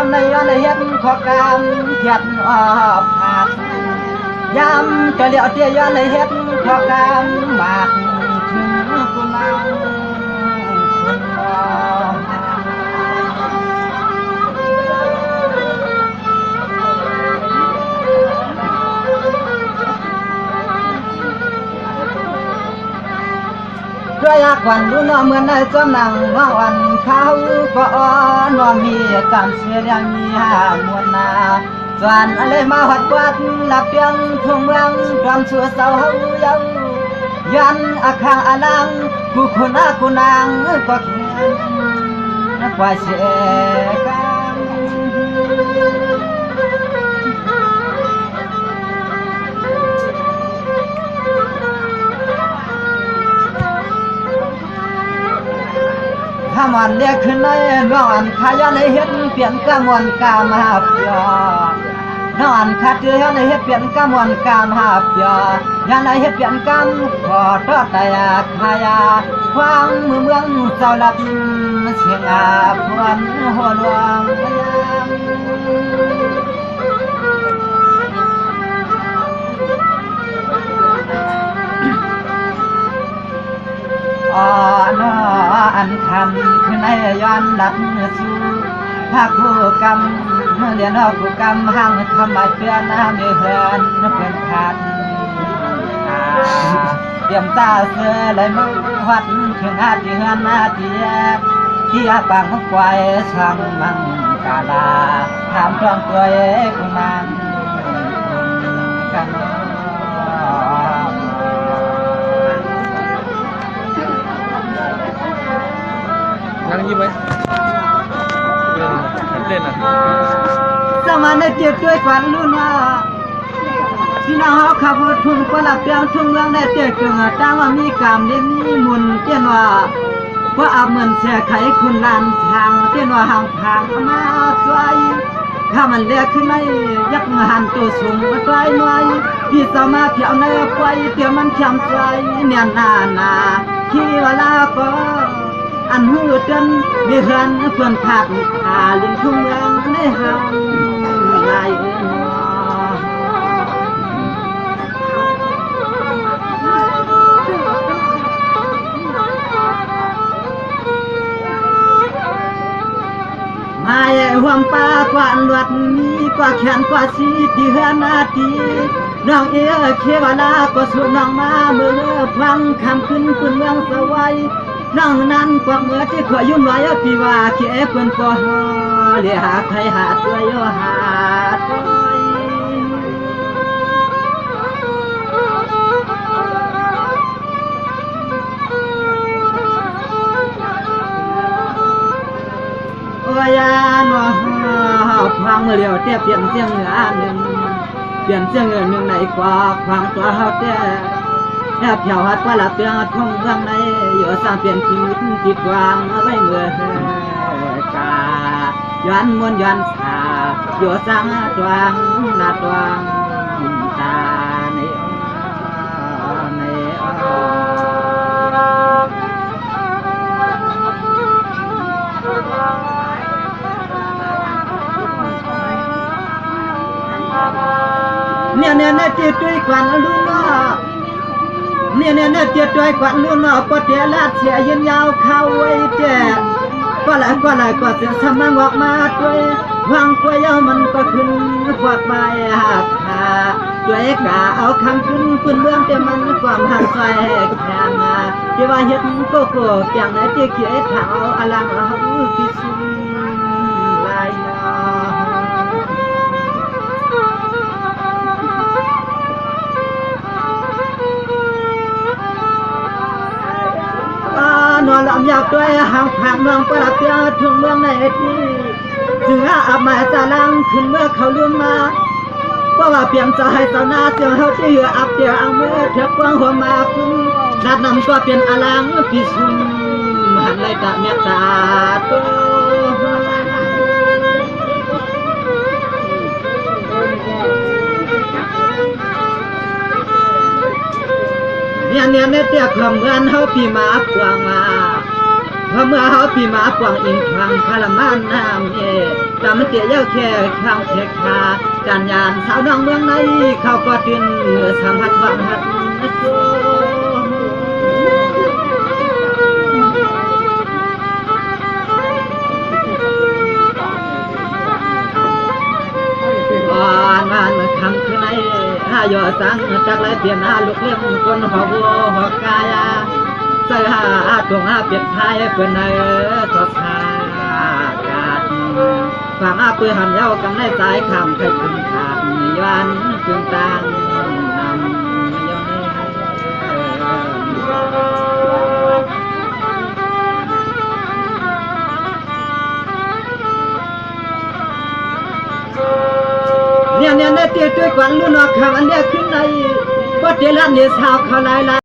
ำในอันเฮ็ดขอกามเทียนออบหักยามจะเลี้ยวเตี้ยยันเฮ็ดขอกามบากถึงกุนางคนรอเพื่ออยากวันรู้น้อเหมือนในจำนังน้องวันเขาก็อ่อนน้องมีตามเสียเรียงมีหามวลนาส่วนอะไรมาหัดวัดหลับเพียงทุ่งเมืองความชั่วเศร้าเฮาเยายันอาคางอานังกูคนอากูนางก็เขียนนักว่าเสียกันถ้ามันเรียกขึ้นในน้องอันขยันให้เห็นเปลี่ยนกะมวนกามาเปียน้องอันขัดเดือนให้เห็นเปลี่ยนกะมวนกามาเปียยันให้เห็นเปลี่ยนกำขอทอดแต่ขายาความมือเมืองเจ้าลับเสียงอาพวนหัวหลวงอันทำขึ้นในย้อนหลับสู่ภาคผู้กรรมเรียนออกผู้กรรมห่างทำไมเพื่อนน้ำเพื่อนเพื่อนขาดเตรียมตาเสือเลยมือวัดถึงอาทิตย์นาทีที่อาปังควายช่างมังกาลาถามจองตัวกุนางกันนั่งยิ้มไหมเล่นอ่ะสมาในเตียด้วยควันลุ่นว่าพี่น้องเขาขับรถทุ่งก็หลับเตียงทุ่งเมืองในเตียเกิงตั้งว่ามีกามเล่มีมุนเตียนว่าเพราะอาเหมือนแช่ไขคุณลานทางเตียนว่าห่างทางมาสวยถ้ามันเรียกขึ้นในยักษ์หันตัวสูงมาไกลหน่อยพี่สามาเพียวในควายเตียมันแข็งใจเนี่ยนาขี้เวลาก็อันหูจนมีเพื่อนเพื่อนผักหาลิงทุ่งเมืองในห้างลายมาห่วงป้ากว่าหลวดมีกว่าแขนกว่าสีที่เฮือนนาทีน้องเอ๋เขวนาก็สู้น้องมาเมื่อฟังคำขึ้นคุณเมืองสวายน้องนั้นกว่าเมื่อที่ขวยุ่นไว้พี่ว่าเขเพิ่นก็เลี้ยหาใครหาตัวโยหาตัววายานอฟังเมื่อเดียวเตี้ยเปลี่ยนเสียงเหนือหนึ่งเปลี่ยนเสียงเหนือหนึ่งไหนกว่าฟังตัวเขาเตี้ยแอบเที่ยวหัดว่าหลับเตียงทุ่งเมืองในอยู่สร้างเปลี่ยนชีวิตที่กว้างไว้เมื่อกาย้อนมวนย้อนชาอยู่สร้างตวงหน้าตวงตาในเนี่ยติดด้วยควันลุ่นเนี่ยติดด้วยควันลุ่นก็เตี้ยลาดเสียยืนยาวเข้าไว้เตี้ยก็หลายก็เสียสมังออกมาด้วยวางตัวยาวมันก็ขึ้นกวาดใบหักขาด้วยกาเอาคำขึ้นปืนเรื่องแต่มันความหันใจแข็งที่ว่าเฮ็ดโกโก้อย่างไหนที่เขียเท้าอลังเอาพิสุลายนอนหลับอยากด้วยห่างผ่านเมืองประดับเตียทุ่งเมืองในที่ถึงอาบมาตาลังขึ้นเมื่อเขาลืมมาเพราะว่าเพียงจะให้สาวนาเสียงเขาที่อยู่อับเตียอังเมื่อเถื่อกวางหัวมาคุ้มนัดนำก็เป็นอลังพิสุนหันไล่ตาเมตตาตัว เนี่ยในเตี้ยคำเงินเฮาพี่มาปวงมาเพราะเมื่อเฮาพี่มาปวงอินทรังคารมานน้ำเอจำ เตี้ยเย้าแค่ข้างเทคคาการยานสาวน้องเมืองในเขาก็ตื่นเมื่อสัมผัสวังหัดโซอ่านวานคำคือในหายอสังจากไรเปลี่ยนหาลูกเลี้ยงคนหอบัวหอกายาใส่หาตรงหาเปลี่ยนไทยเพื่อนในทอดหากาดฟังอาปืนหันเย้ากำในสายคำใครถึงขาดยวนจึงต่างนำยเนี่ยในเตี้ยด้วยกวนลุ่นออกคำอันเนี้ยขึ้นในบ่เจริญเนี่ยสาวเขาหลาย